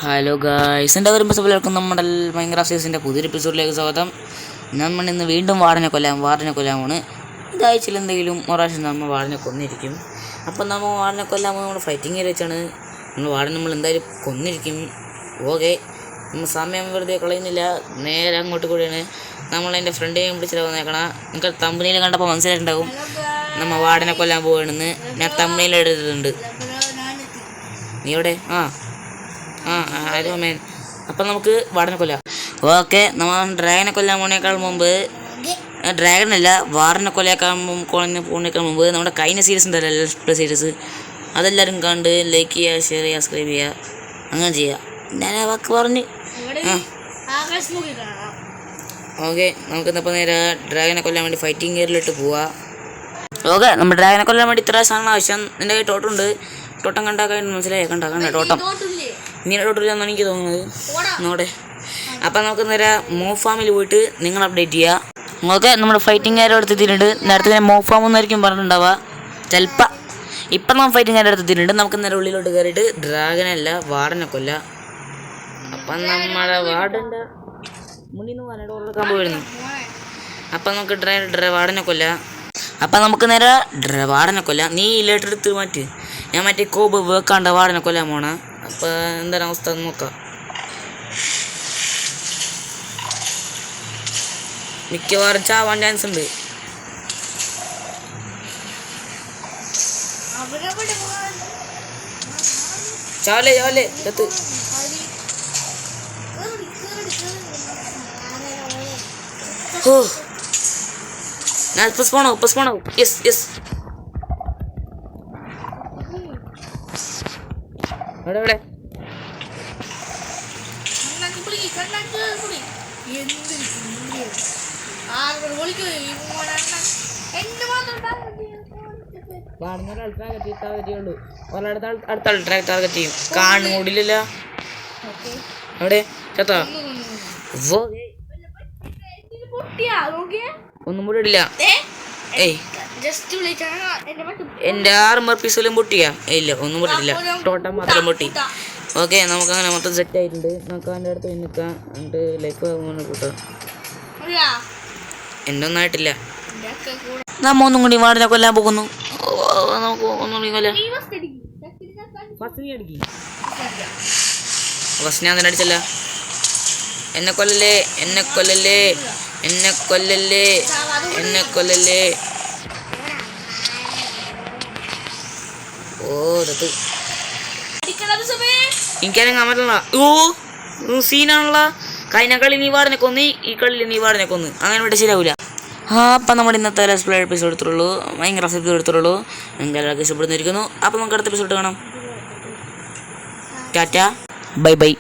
Hello guys, എൻ്റെ വരുമ്പോൾ നമ്മുടെ ഭയങ്കര സീരീസിൻ്റെ പുതിയൊരു എപ്പിസോഡിലേക്ക് സ്വാഗതം. നമ്മൾ ഇന്ന് വീണ്ടും വാർഡനെ കൊല്ലാമാണ്. ഇതാഴ്ചയിൽ എന്തെങ്കിലും ഒരാഴ്ച നമ്മൾ വാർഡനെ കൊന്നിരിക്കും. അപ്പം നമ്മൾ വാർഡനെ കൊല്ലാമ്പോൾ നമ്മുടെ ഫൈറ്റിംഗ് വെച്ചാണ് നമ്മൾ എന്തായാലും കൊന്നിരിക്കും. ഓക്കെ, നമ്മൾ സമയം വെറുതെ കളയുന്നില്ല, നേരെ അങ്ങോട്ട് കൂടിയാണ്. നമ്മളതിൻ്റെ ഫ്രണ്ടിനെയും വിളിച്ചിട്ട് വന്നേക്കണം. നിങ്ങൾക്ക് തമ്പനിയിൽ കണ്ടപ്പോൾ മനസ്സിലായിട്ടുണ്ടാവും നമ്മൾ വാർഡനെ കൊല്ലാൻ പോവുകയാണെന്ന്. ഞാൻ തമ്പനിയിൽ എടുത്തിട്ടുണ്ട്. നീ എവിടെ? മേൻ. അപ്പം നമുക്ക് വാർഡനെ കൊല്ലാം. ഓക്കെ, നമ്മൾ ഡ്രാഗനെ കൊല്ലാൻ പോണേക്കാൾ മുമ്പ്, ഡ്രാഗനല്ല വാർഡനെ പോണേക്കാൾ മുമ്പ് നമ്മുടെ കഴിഞ്ഞ സീരീസ് ഉണ്ടല്ലോ, ലെഫ്റ്റ് സീരീസ്, അതെല്ലാവരും കണ്ട് ലൈക്ക് ചെയ്യുക, ഷെയർ ചെയ്യുക, സബ്സ്ക്രൈബ് ചെയ്യുക, അങ്ങനെ ചെയ്യുക. ഞാൻ ആ വാക്ക് പറഞ്ഞ് ഓക്കെ, നമുക്കിന്നിപ്പോൾ നേരെ ഡ്രാഗനെ കൊല്ലാൻ വേണ്ടി ഫൈറ്റിംഗ് ഗിയറിലിട്ട് പോവാം. ഓക്കെ, നമ്മൾ ഡ്രാഗനെ കൊല്ലാൻ വേണ്ടി ഇത്ര സാധനം ആവശ്യം. എൻ്റെ കയ്യിൽ ടോട്ടുണ്ട്. ടോട്ടം കണ്ടാക്കാൻ മനസ്സിലായി? കണ്ട ടോട്ടം ഇങ്ങനെ ടോട്ടില്ലാന്ന് എനിക്ക് തോന്നുന്നത്. നോടെ. അപ്പം നമുക്ക് നേരെ മോ ഫാമിൽ പോയിട്ട് നിങ്ങൾ അപ്ഡേറ്റ് ചെയ്യുക. ഓക്കെ, നമ്മുടെ ഫൈറ്റിംഗ് കാര്യം എടുത്തെത്തിയിട്ടുണ്ട്. നേരത്തെ മോ ഫാം ഒന്നായിരിക്കും പറഞ്ഞിട്ടുണ്ടാവുക ചിലപ്പോൾ. ഇപ്പം നമ്മൾ ഫൈറ്റിംഗ് കാര്യം എടുത്തെത്തിയിട്ടുണ്ട്. നമുക്ക് നേരെ ഉള്ളിലോട്ട് കയറിയിട്ട് ഡ്രാഗനല്ല വാർഡനെ കൊല്ലാം. അപ്പം നമ്മുടെ വാർഡൻ്റെ മുന്നിൽ നിന്ന് വാനോട് കൊടുക്കാൻ പോയിരുന്നു. അപ്പം നമുക്ക് വാർഡനെ കൊല്ലാം. അപ്പം നമുക്ക് നേരെ വാർഡനെ കൊല്ലാം. നീ ലെറ്റർ എടുത്ത് മാറ്റി, ഞാൻ മറ്റേ കോബ് വെക്കാണ്ട് വാർഡനെ കൊല്ലാൻ പോണ. അപ്പം എന്താണ് അവസ്ഥ നോക്കാം. മിക്കവാറും ചാവാൻ ചാൻസ് ഉണ്ട്. ചാവല്ലേ ചത്ത്. ഓ, ഞാൻ ഇപ്പം സ്പോണോ. യെസ്. എവിടെ അടുത്ത ടാർഗറ്റ് ചെയ്യും. കാണുന്നില്ലല്ലോ. അവിടെ ചത്താ? ഒന്നും കൂടി ഇടില്ല. എൻ്റെ 6 പീസെല്ലാം പൊട്ടിയാ? ഇല്ല, ഒന്നും പൊട്ടിയില്ല. ടോട്ടം മാത്രം പൊട്ടി. ഓക്കെ, നമുക്കങ്ങനെ മൊത്തം സെറ്റ് ആയിട്ടുണ്ട്. നമുക്ക് അതിൻ്റെ അടുത്ത് നിൽക്കാം. എന്നിട്ട് ലൈഫ് കൂട്ടാം. എൻ്റെ ഒന്നും ആയിട്ടില്ല. നമ്മ ഒന്നും കൂടി വാർഡനെ കൊല്ലാൻ പോകുന്നു. നമുക്ക് ഒന്നുകൂടി കൊല്ലാം. ഫസ്റ്റ് ഞാൻ തന്നെ അടിച്ചല്ല. എന്നെ കൊല്ലല്ലേ. ഓ, എനിക്കാണെങ്കിൽ അമരല്ല. സീനാണല്ലോ. കഴിഞ്ഞ കളി നീ വാർഡനെ കൊന്ന്, ഈ കളിയിൽ നീ വാർഡനെ കൊന്ന്. അങ്ങനെ ഇവിടെ ശരിയാവില്ല. അപ്പം നമ്മുടെ ഇന്നത്തെ എപ്പിസോഡ് എടുത്തുള്ളൂ. ഭയങ്കര എപ്പിസോഡ് എടുത്തുള്ളൂ. നിങ്ങൾക്ക് എല്ലാവർക്കും ഇഷ്ടപ്പെടുന്നിരിക്കുന്നു. അപ്പം നമുക്ക് അടുത്ത എപ്പിസോഡ് കാണാം. ടാറ്റ, ബൈ.